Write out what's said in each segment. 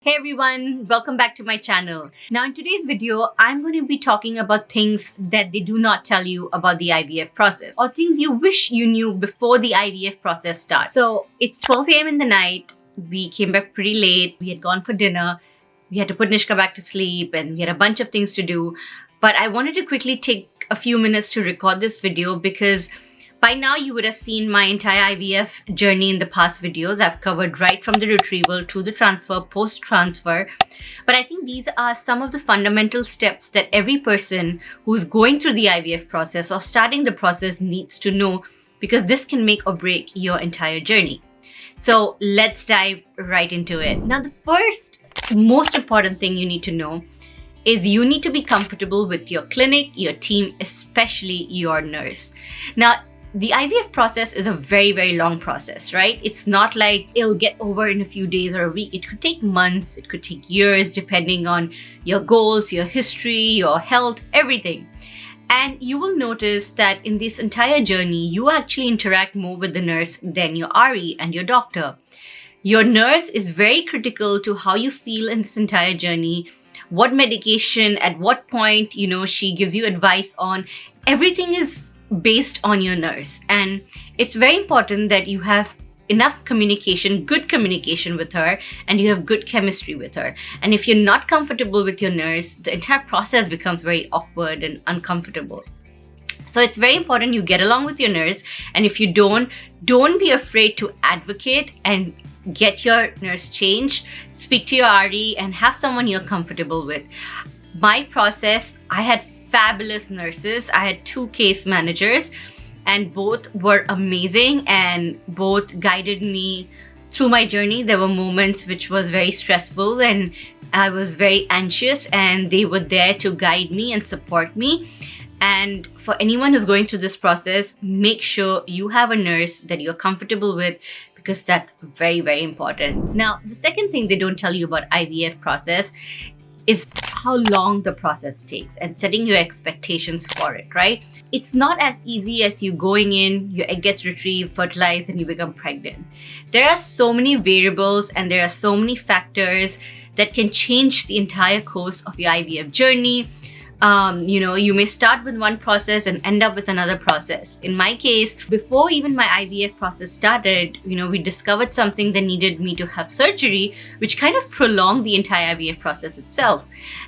Hey everyone, welcome back to my channel. Now in today's video, I'm going to be talking about things that they do not tell you about the IVF process or things you wish you knew before the IVF process starts. So it's 12 a.m. in the night. We came back pretty late. We had gone for dinner. We had to put Nishka back to sleep and we had a bunch of things to do. But I wanted to quickly take a few minutes to record this video because by now you would have seen my entire IVF journey in the past videos. I've covered right from the retrieval to the transfer, post-transfer. But I think these are some of the fundamental steps that every person who's going through the IVF process or starting the process needs to know, because this can make or break your entire journey. So let's dive right into it. Now, the first most important thing you need to know is you need to be comfortable with your clinic, your team, especially your nurse. Now, the IVF process is a very, very long process, right? It's not like it'll get over in a few days or a week. It could take months, it could take years, depending on your goals, your history, your health, everything. And you will notice that in this entire journey, you actually interact more with the nurse than your RE and your doctor. Your nurse is very critical to how you feel in this entire journey, what medication, at what point, she gives you advice on. Everything is based on your nurse, and it's very important that you have enough communication, good communication with her, and you have good chemistry with her. And if you're not comfortable with your nurse, the entire process becomes very awkward and uncomfortable. So it's very important you get along with your nurse, and if you don't be afraid to advocate and get your nurse changed. Speak to your RE and have someone you're comfortable with. My process, I had fabulous nurses. I had 2 case managers, and both were amazing and both guided me through my journey. There were moments which was very stressful and I was very anxious, and they were there to guide me and support me. And for anyone who's going through this process, make sure you have a nurse that you're comfortable with, because that's very, very important. Now, the second thing they don't tell you about IVF process is how long the process takes and setting your expectations for it, right? It's not as easy as you going in, your egg gets retrieved, fertilized, and you become pregnant. There are so many variables and there are so many factors that can change the entire course of your IVF journey. You may start with one process and end up with another process. In my case, before even my IVF process started, we discovered something that needed me to have surgery, which kind of prolonged the entire IVF process itself.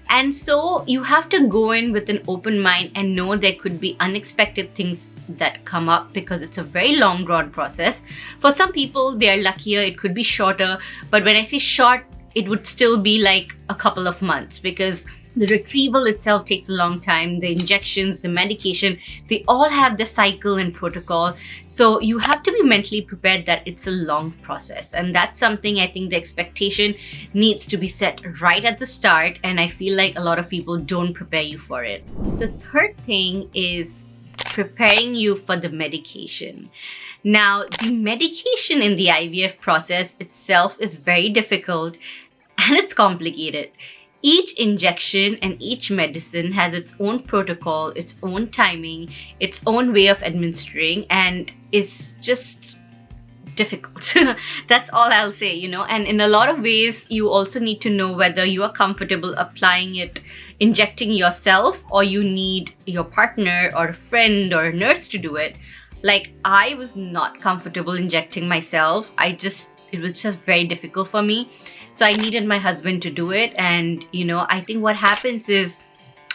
And so you have to go in with an open mind and know there could be unexpected things that come up, because it's a very long drawn process. For some people, they are luckier, it could be shorter. But when I say short, it would still be like a couple of months, because the retrieval itself takes a long time. The injections, the medication, they all have the cycle and protocol. So you have to be mentally prepared that it's a long process. And that's something I think the expectation needs to be set right at the start. And I feel like a lot of people don't prepare you for it. The third thing is preparing you for the medication. Now, the medication in the IVF process itself is very difficult and it's complicated. Each injection and each medicine has its own protocol, its own timing, its own way of administering, and it's just difficult. That's all I'll say, And in a lot of ways, you also need to know whether you are comfortable applying it, injecting yourself, or you need your partner or a friend or a nurse to do it. Like, I was not comfortable injecting myself. It was just very difficult for me. So I needed my husband to do it. And, I think what happens is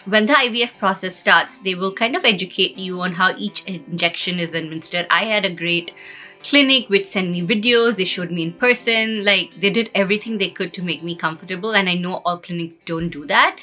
when the IVF process starts, they will kind of educate you on how each injection is administered. I had a great clinic which sent me videos. They showed me in person. Like, they did everything they could to make me comfortable. And I know all clinics don't do that.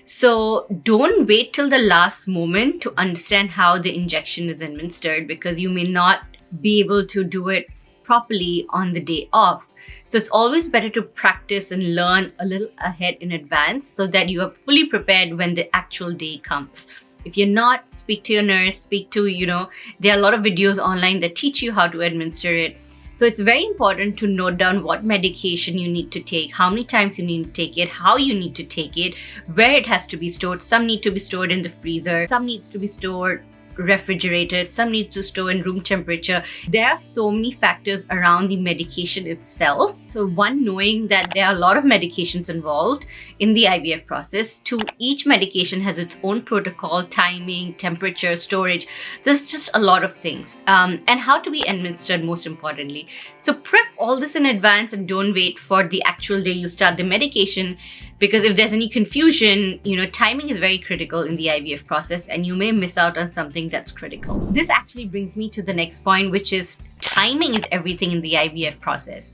So don't wait till the last moment to understand how the injection is administered, because you may not be able to do it properly on the day of. So it's always better to practice and learn a little ahead in advance so that you are fully prepared when the actual day comes. If you're not, speak to your nurse, there are a lot of videos online that teach you how to administer it. So it's very important to note down what medication you need to take, how many times you need to take it, how you need to take it, where it has to be stored. Some need to be stored in the freezer, some needs to be stored refrigerated, some needs to store in room temperature. There are so many factors around the medication itself. So one, knowing that there are a lot of medications involved in the IVF process. Two, each medication has its own protocol, timing, temperature, storage. There's just a lot of things. And how to be administered, most importantly. So prep all this in advance and don't wait for the actual day you start the medication, because if there's any confusion, timing is very critical in the IVF process and you may miss out on something that's critical. This actually brings me to the next point, which is timing is everything in the IVF process.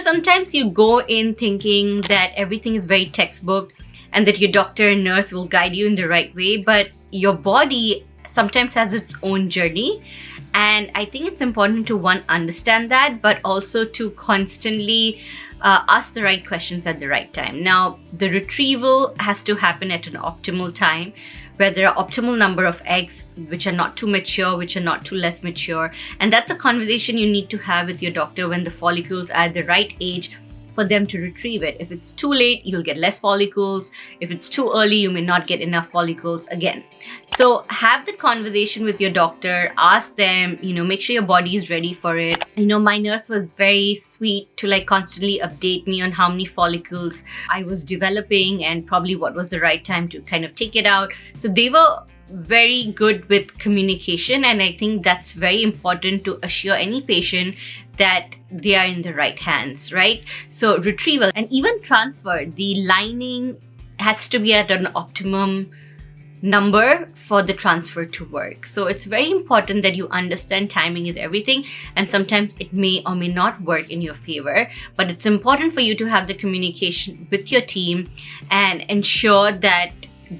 Sometimes you go in thinking that everything is very textbook and that your doctor and nurse will guide you in the right way, but your body sometimes has its own journey. And I think it's important to, one, understand that, but also to constantly ask the right questions at the right time. Now, the retrieval has to happen at an optimal time, where there are optimal number of eggs, which are not too mature, which are not too less mature. And that's a conversation you need to have with your doctor when the follicles are at the right age for them to retrieve it. If it's too late, you'll get less follicles. If it's too early, you may not get enough follicles again. So have the conversation with your doctor, ask them, make sure your body is ready for it. My nurse was very sweet to constantly update me on how many follicles I was developing and probably what was the right time to kind of take it out. So they were very good with communication, and I think that's very important to assure any patient that they are in the right hands, right? So retrieval and even transfer, the lining has to be at an optimum number for the transfer to work. So it's very important that you understand timing is everything, and sometimes it may or may not work in your favor, but it's important for you to have the communication with your team and ensure that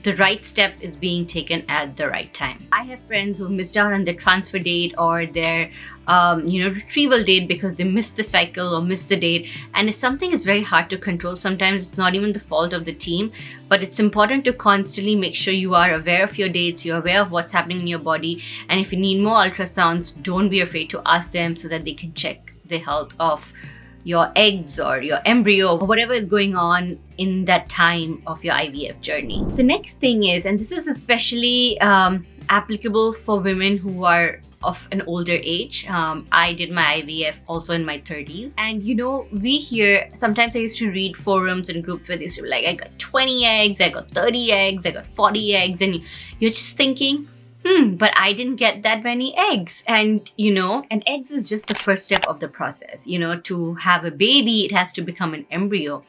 the right step is being taken at the right time. I have friends who missed out on their transfer date or their retrieval date because they missed the cycle or missed the date, and it's something that's very hard to control. Sometimes it's not even the fault of the team, but it's important to constantly make sure you are aware of your dates, you're aware of what's happening in your body, and if you need more ultrasounds, don't be afraid to ask them so that they can check the health of your eggs or your embryo or whatever is going on in that time of your IVF journey. The next thing is, and this is especially applicable for women who are of an older age. I did my IVF also in my 30s. And we hear, sometimes I used to read forums and groups where they used to be like, I got 20 eggs, I got 30 eggs, I got 40 eggs. And you're just thinking, but I didn't get that many eggs. And eggs is just the first step of the process. To have a baby, it has to become an embryo.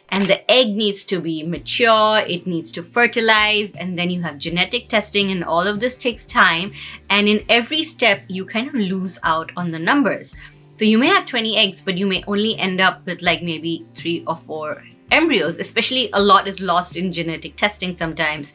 And the egg needs to be mature, it needs to fertilize, and then you have genetic testing, and all of this takes time. And in every step, you kind of lose out on the numbers. So you may have 20 eggs, but you may only end up with maybe 3 or 4 embryos. Especially a lot is lost in genetic testing sometimes,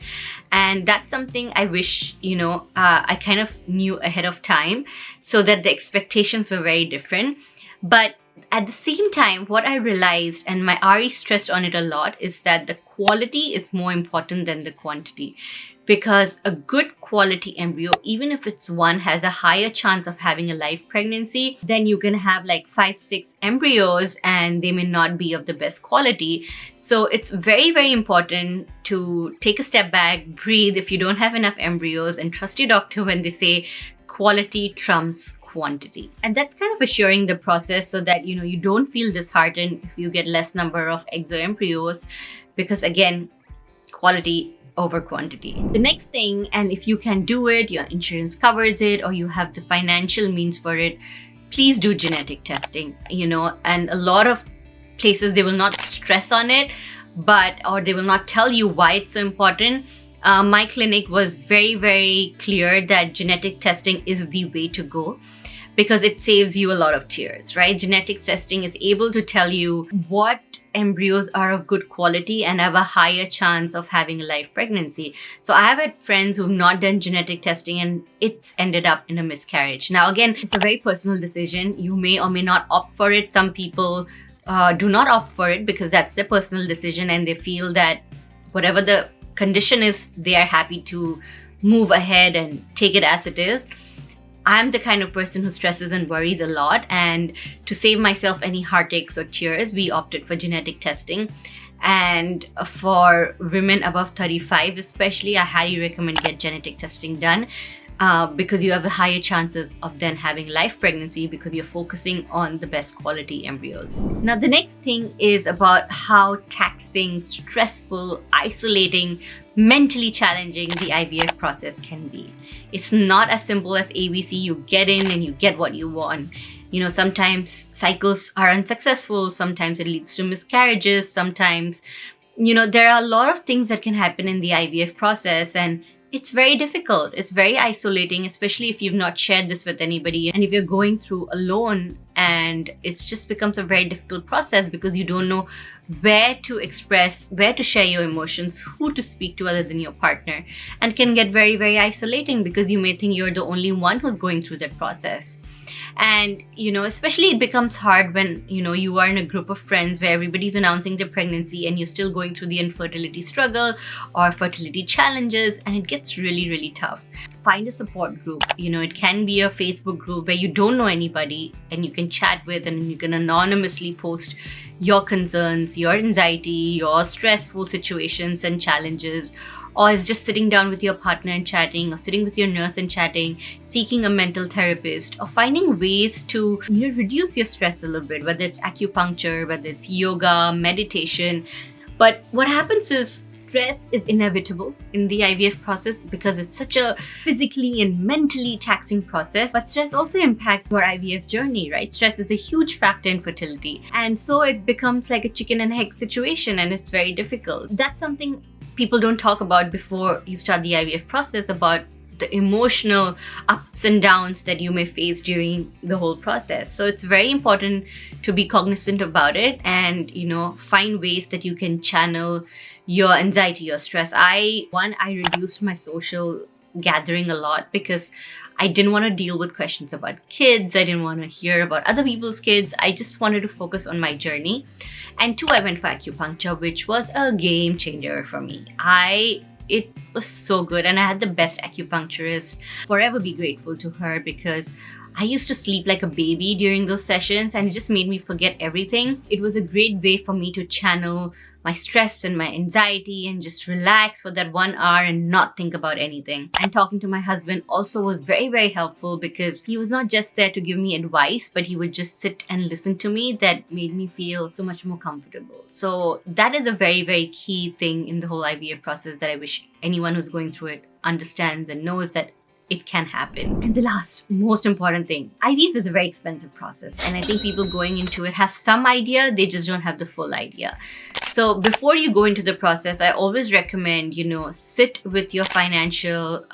and that's something I wish I kind of knew ahead of time, so that the expectations were very different. But at the same time, what I realized, and my RE stressed on it a lot, is that the quality is more important than the quantity. Because a good quality embryo, even if it's one, has a higher chance of having a live pregnancy than you can have 5-6 embryos and they may not be of the best quality. So it's very, very important to take a step back, breathe if you don't have enough embryos, and trust your doctor when they say quality trumps quantity. And that's kind of assuring the process so that you don't feel disheartened if you get less number of eggs or embryos, because again, quality over quantity. The next thing, and if you can do it, your insurance covers it, or you have the financial means for it, please do genetic testing. And a lot of places, they will not stress on it, or they will not tell you why it's so important. My clinic was very, very clear that genetic testing is the way to go, because it saves you a lot of tears, right? Genetic testing is able to tell you what embryos are of good quality and have a higher chance of having a live pregnancy. So I have had friends who've not done genetic testing and it's ended up in a miscarriage. Now again, it's a very personal decision. You may or may not opt for it. Some people do not opt for it because that's their personal decision, and they feel that whatever the condition is, they are happy to move ahead and take it as it is. I'm the kind of person who stresses and worries a lot, and to save myself any heartaches or tears, we opted for genetic testing. And for women above 35 especially, I highly recommend get genetic testing done. because you have the higher chances of then having live pregnancy because you're focusing on the best quality embryos. Now, the next thing is about how taxing, stressful, isolating, mentally challenging the IVF process can be. It's not as simple as ABC. You get in and you get what you want. Sometimes cycles are unsuccessful. Sometimes it leads to miscarriages. Sometimes, there are a lot of things that can happen in the IVF process, and it's very difficult. It's very isolating, especially if you've not shared this with anybody and if you're going through alone, and it just becomes a very difficult process because you don't know where to express, where to share your emotions, who to speak to other than your partner, and can get very, very isolating because you may think you're the only one who's going through that process. And, especially it becomes hard when, you are in a group of friends where everybody's announcing their pregnancy and you're still going through the infertility struggle or fertility challenges, and it gets really, really tough. Find a support group. It can be a Facebook group where you don't know anybody and you can chat with, and you can anonymously post your concerns, your anxiety, your stressful situations and challenges. Or it's just sitting down with your partner and chatting, or sitting with your nurse and chatting, seeking a mental therapist, or finding ways to reduce your stress a little bit, whether it's acupuncture, whether it's yoga, meditation. But what happens is stress is inevitable in the IVF process because it's such a physically and mentally taxing process. But stress also impacts your IVF journey, right? Stress is a huge factor in fertility. And so it becomes like a chicken and egg situation, and it's very difficult. That's something people don't talk about before you start the IVF process, about the emotional ups and downs that you may face during the whole process. So it's very important to be cognizant about it and, find ways that you can channel your anxiety, your stress. I reduced my social gathering a lot because I didn't want to deal with questions about kids. I didn't want to hear about other people's kids. I just wanted to focus on my journey. And 2, I went for acupuncture, which was a game changer for me. It was so good, and I had the best acupuncturist. Forever be grateful to her, because I used to sleep like a baby during those sessions, and it just made me forget everything. It was a great way for me to channel my stress and my anxiety and just relax for that 1 hour and not think about anything. And talking to my husband also was very, very helpful because he was not just there to give me advice, but he would just sit and listen to me. That made me feel so much more comfortable. So that is a very, very key thing in the whole IVF process that I wish anyone who's going through it understands and knows that it can happen. And the last most important thing, IVF is a very expensive process, and I think people going into it have some idea, they just don't have the full idea. So before you go into the process, I always recommend, sit with your financial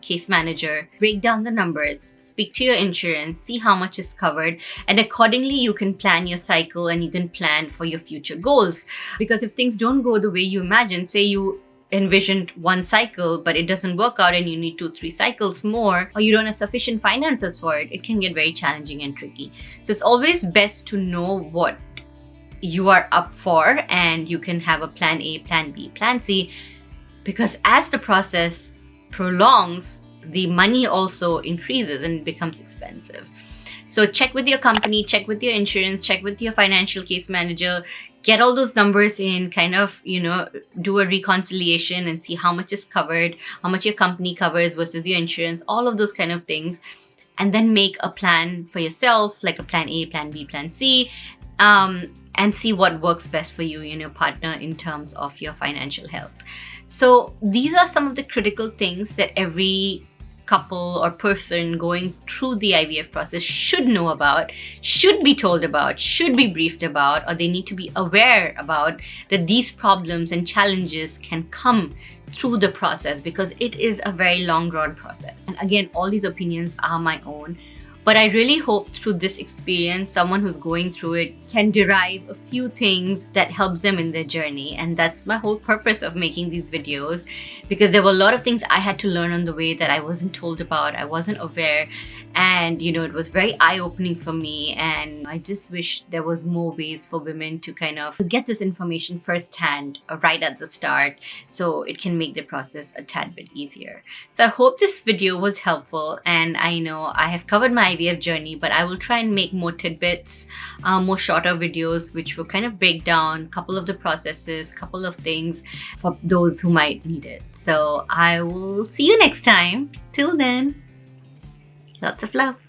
case manager, break down the numbers, speak to your insurance, see how much is covered, and accordingly you can plan your cycle and you can plan for your future goals. Because if things don't go the way you imagine, say you envisioned 1 cycle but it doesn't work out and you need 2-3 cycles more, or you don't have sufficient finances for it, it can get very challenging and tricky. So it's always best to know what you are up for, and you can have a plan A, plan B, plan C, because as the process prolongs, the money also increases and becomes expensive. So check with your company, check with your insurance, check with your financial case manager, get all those numbers in, do a reconciliation and see how much is covered, how much your company covers versus your insurance, all of those kind of things. And then make a plan for yourself, like a plan A, plan B, plan C, and see what works best for you and your partner in terms of your financial health. So these are some of the critical things that every couple or person going through the IVF process should know about, should be told about, should be briefed about, or they need to be aware about, that these problems and challenges can come through the process, because it is a very long drawn process. And again, all these opinions are my own. But I really hope through this experience, someone who's going through it can derive a few things that helps them in their journey. And that's my whole purpose of making these videos, because there were a lot of things I had to learn on the way that I wasn't told about, I wasn't aware. And, it was very eye-opening for me. And I just wish there was more ways for women to kind of get this information firsthand right at the start, so it can make the process a tad bit easier. So I hope this video was helpful. And I know I have covered my IVF journey, but I will try and make more tidbits, more shorter videos, which will kind of break down a couple of the processes, couple of things for those who might need it. So I will see you next time. Till then. Lots of love.